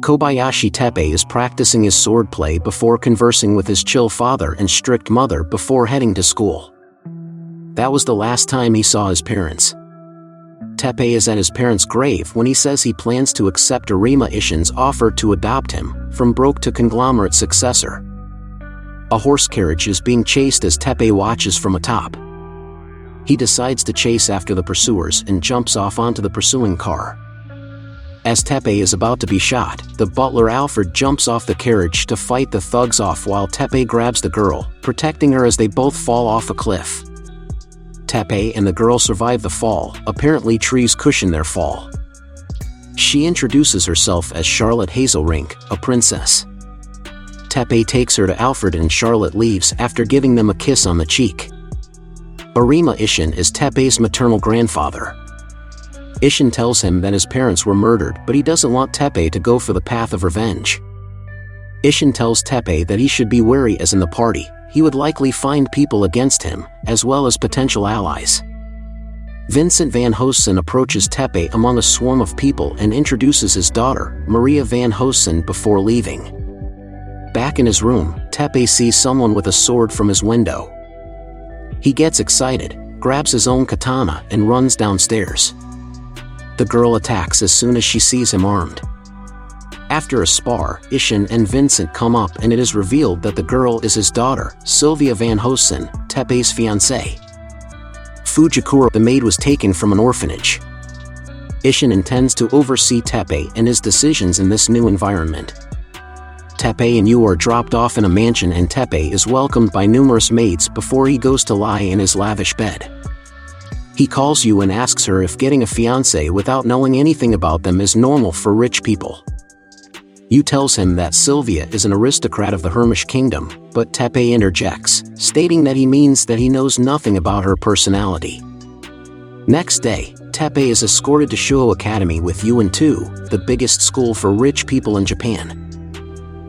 Kobayashi Teppei is practicing his swordplay before conversing with his chill father and strict mother before heading to school. That was the last time he saw his parents. Teppei is at his parents' grave when he says he plans to accept Arima Ishin's offer to adopt him, from broke to conglomerate successor. A horse carriage is being chased as Teppei watches from atop. He decides to chase after the pursuers and jumps off onto the pursuing car. As Teppei is about to be shot, the butler Alfred jumps off the carriage to fight the thugs off while Teppei grabs the girl, protecting her as they both fall off a cliff. Teppei and the girl survive the fall, apparently trees cushion their fall. She introduces herself as Charlotte Hazelrink, a princess. Teppei takes her to Alfred and Charlotte leaves after giving them a kiss on the cheek. Arima Ishin is Teppei's maternal grandfather. Ishin tells him that his parents were murdered, but he doesn't want Teppei to go for the path of revenge. Ishin tells Teppei that he should be wary as in the party, he would likely find people against him, as well as potential allies. Vincent van Hoosen approaches Teppei among a swarm of people and introduces his daughter, Maria van Hoosen, before leaving. Back in his room, Teppei sees someone with a sword from his window. He gets excited, grabs his own katana and runs downstairs. The girl attacks as soon as she sees him armed. After a spar, Ishin and Vincent come up and it is revealed that the girl is his daughter, Sylvia van Hoosen, Teppei's fiancée. Fujikura, the maid, was taken from an orphanage. Ishin intends to oversee Teppei and his decisions in this new environment. Teppei and Yu are dropped off in a mansion and Teppei is welcomed by numerous maids before he goes to lie in his lavish bed. He calls Yu and asks her if getting a fiancé without knowing anything about them is normal for rich people. Yu tells him that Sylvia is an aristocrat of the Hermish kingdom, but Teppei interjects, stating that he means that he knows nothing about her personality. Next day, Teppei is escorted to Shoujo Academy with Yu and Tu, the biggest school for rich people in Japan.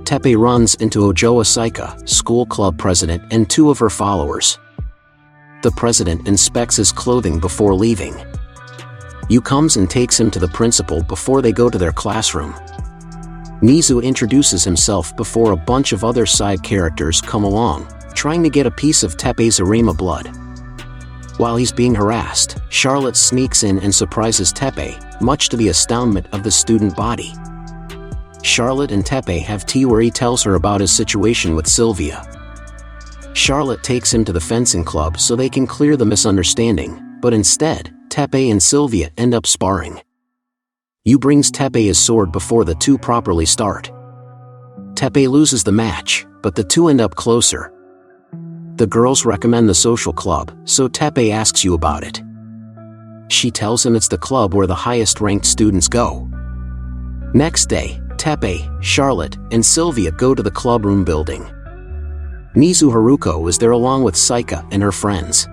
Teppei runs into Ojoa Saika, school club president, and two of her followers. The president inspects his clothing before leaving. Yu comes and takes him to the principal before they go to their classroom. Nizu introduces himself before a bunch of other side characters come along, trying to get a piece of Teppei's Arima blood. While he's being harassed, Charlotte sneaks in and surprises Teppei, much to the astoundment of the student body. Charlotte and Teppei have tea where he tells her about his situation with Sylvia. Charlotte takes him to the fencing club so they can clear the misunderstanding, but instead, Teppei and Sylvia end up sparring. Yu brings Teppei his sword before the two properly start. Teppei loses the match, but the two end up closer. The girls recommend the social club, so Teppei asks Yu about it. She tells him it's the club where the highest-ranked students go. Next day, Teppei, Charlotte, and Sylvia go to the clubroom building. Nizu Haruko is there along with Saika and her friends.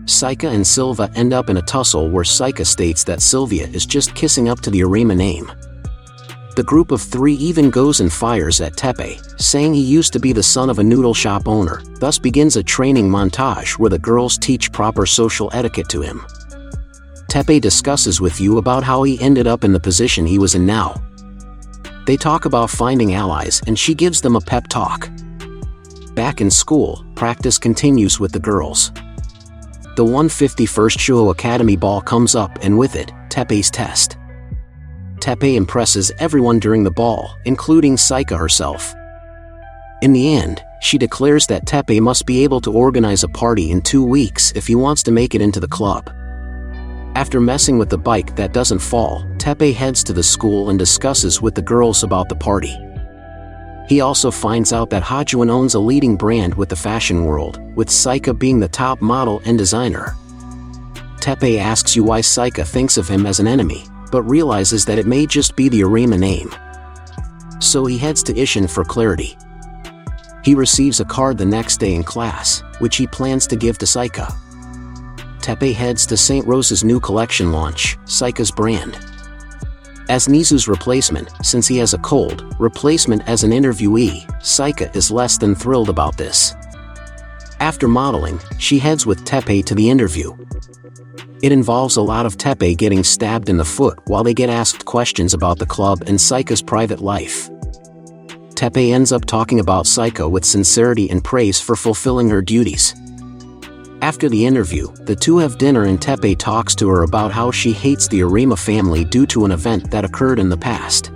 Saika and Sylvia end up in a tussle where Saika states that Sylvia is just kissing up to the Arima name. The group of three even goes and fires at Teppei, saying he used to be the son of a noodle shop owner, thus begins a training montage where the girls teach proper social etiquette to him. Teppei discusses with Yu about how he ended up in the position he was in now. They talk about finding allies and she gives them a pep talk. Back in school, practice continues with the girls. The 151st Shoujo Academy ball comes up and with it, Teppei's test. Teppei impresses everyone during the ball, including Saika herself. In the end, she declares that Teppei must be able to organize a party in 2 weeks if he wants to make it into the club. After messing with the bike that doesn't fall, Teppei heads to the school and discusses with the girls about the party. He also finds out that Hajuan owns a leading brand with the fashion world, with Saika being the top model and designer. Teppei asks Yu why Saika thinks of him as an enemy, but realizes that it may just be the Arima name. So he heads to Ishin for clarity. He receives a card the next day in class, which he plans to give to Saika. Teppei heads to St. Rose's new collection launch, Saika's brand. As Nizu's replacement, since he has a cold, replacement as an interviewee, Saika is less than thrilled about this. After modeling, she heads with Teppei to the interview. It involves a lot of Teppei getting stabbed in the foot while they get asked questions about the club and Saika's private life. Teppei ends up talking about Saika with sincerity and praise for fulfilling her duties. After the interview, the two have dinner and Teppei talks to her about how she hates the Arima family due to an event that occurred in the past.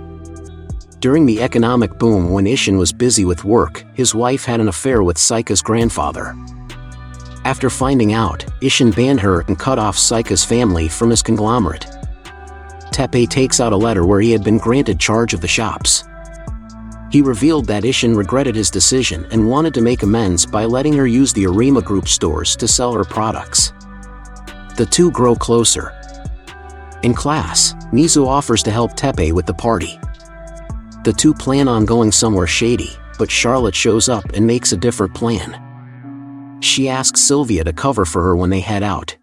During the economic boom when Isshin was busy with work, his wife had an affair with Saika's grandfather. After finding out, Isshin banned her and cut off Saika's family from his conglomerate. Teppei takes out a letter where he had been granted charge of the shops. He revealed that Isshin regretted his decision and wanted to make amends by letting her use the Arima Group stores to sell her products. The two grow closer. In class, Mizu offers to help Teppei with the party. The two plan on going somewhere shady, but Charlotte shows up and makes a different plan. She asks Sylvia to cover for her when they head out.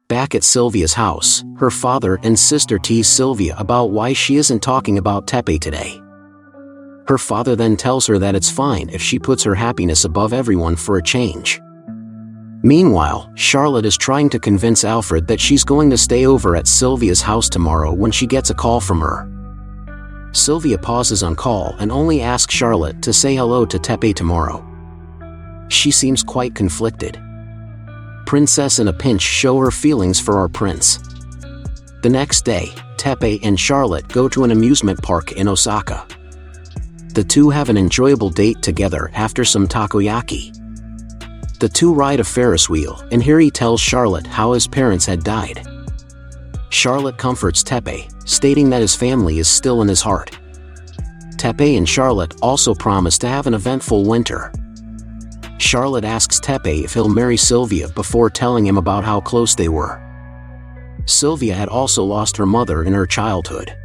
Back at Sylvia's house, her father and sister tease Sylvia about why she isn't talking about Teppei today. Her father then tells her that it's fine if she puts her happiness above everyone for a change. Meanwhile, Charlotte is trying to convince Alfred that she's going to stay over at Sylvia's house tomorrow when she gets a call from her. Sylvia pauses on call and only asks Charlotte to say hello to Teppei tomorrow. She seems quite conflicted. Princess in a pinch show her feelings for our prince. The next day, Teppei and Charlotte go to an amusement park in Osaka. The two have an enjoyable date together after some takoyaki. The two ride a Ferris wheel, and here he tells Charlotte how his parents had died. Charlotte comforts Teppei, stating that his family is still in his heart. Teppei and Charlotte also promise to have an eventful winter. Charlotte asks Teppei if he'll marry Sylvia before telling him about how close they were. Sylvia had also lost her mother in her childhood.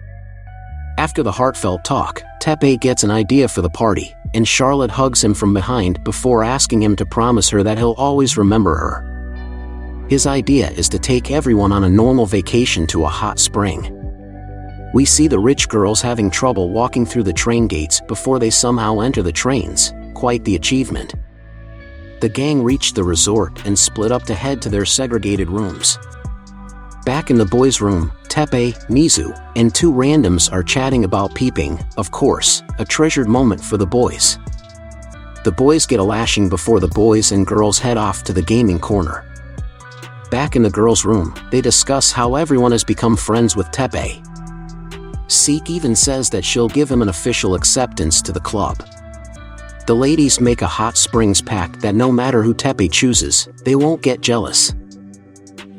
After the heartfelt talk, Teppei gets an idea for the party, and Charlotte hugs him from behind before asking him to promise her that he'll always remember her. His idea is to take everyone on a normal vacation to a hot spring. We see the rich girls having trouble walking through the train gates before they somehow enter the trains, quite the achievement. The gang reached the resort and split up to head to their segregated rooms. Back in the boys' room, Teppei, Mizu, and two randoms are chatting about peeping, of course, a treasured moment for the boys. The boys get a lashing before the boys and girls head off to the gaming corner. Back in the girls' room, they discuss how everyone has become friends with Teppei. Seek even says that she'll give him an official acceptance to the club. The ladies make a hot springs pact that no matter who Teppei chooses, they won't get jealous.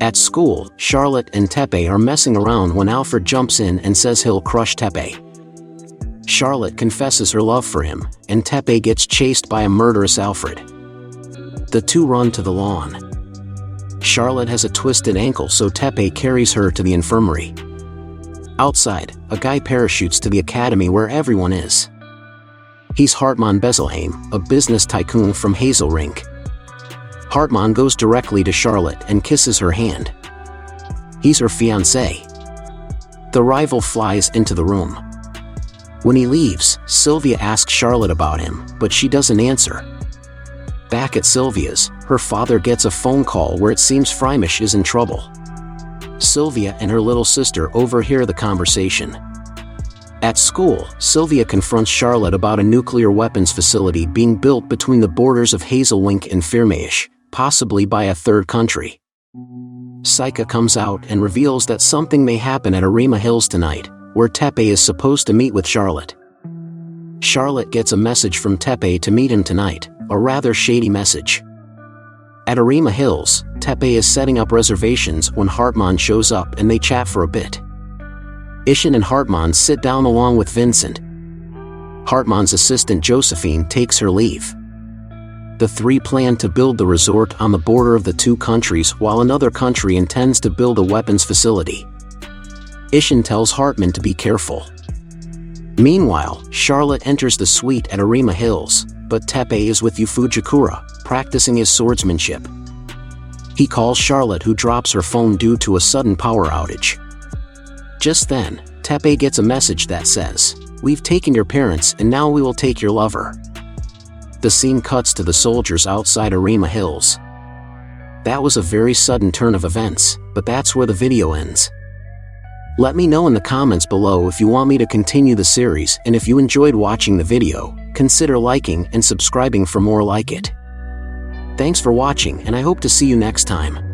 At school, Charlotte and Teppei are messing around when Alfred jumps in and says he'll crush Teppei. Charlotte confesses her love for him, and Teppei gets chased by a murderous Alfred. The two run to the lawn. Charlotte has a twisted ankle, so Teppei carries her to the infirmary. Outside, a guy parachutes to the academy where everyone is. He's Hartmann Bezelheim, a business tycoon from Hazelrink. Hartmann goes directly to Charlotte and kisses her hand. He's her fiancé. The rival flies into the room. When he leaves, Sylvia asks Charlotte about him, but she doesn't answer. Back at Sylvia's, her father gets a phone call where it seems Freimish is in trouble. Sylvia and her little sister overhear the conversation. At school, Sylvia confronts Charlotte about a nuclear weapons facility being built between the borders of Hazelwink and Firmaish, possibly by a third country. Saika comes out and reveals that something may happen at Arima Hills tonight, where Teppei is supposed to meet with Charlotte. Charlotte gets a message from Teppei to meet him tonight, a rather shady message. At Arima Hills, Teppei is setting up reservations when Hartmann shows up and they chat for a bit. Isshin and Hartmann sit down along with Vincent. Hartmann's assistant Josephine takes her leave. The three plan to build the resort on the border of the two countries while another country intends to build a weapons facility. Isshin tells Hartmann to be careful. Meanwhile, Charlotte enters the suite at Arima Hills, but Teppei is with Fujikura, practicing his swordsmanship. He calls Charlotte, who drops her phone due to a sudden power outage. Just then, Teppei gets a message that says, "We've taken your parents and now we will take your lover." The scene cuts to the soldiers outside Arima Hills. That was a very sudden turn of events. But that's where the video ends. Let me know in the comments below if you want me to continue the series, and if you enjoyed watching the video, consider liking and subscribing for more like it. Thanks for watching, and I hope to see you next time.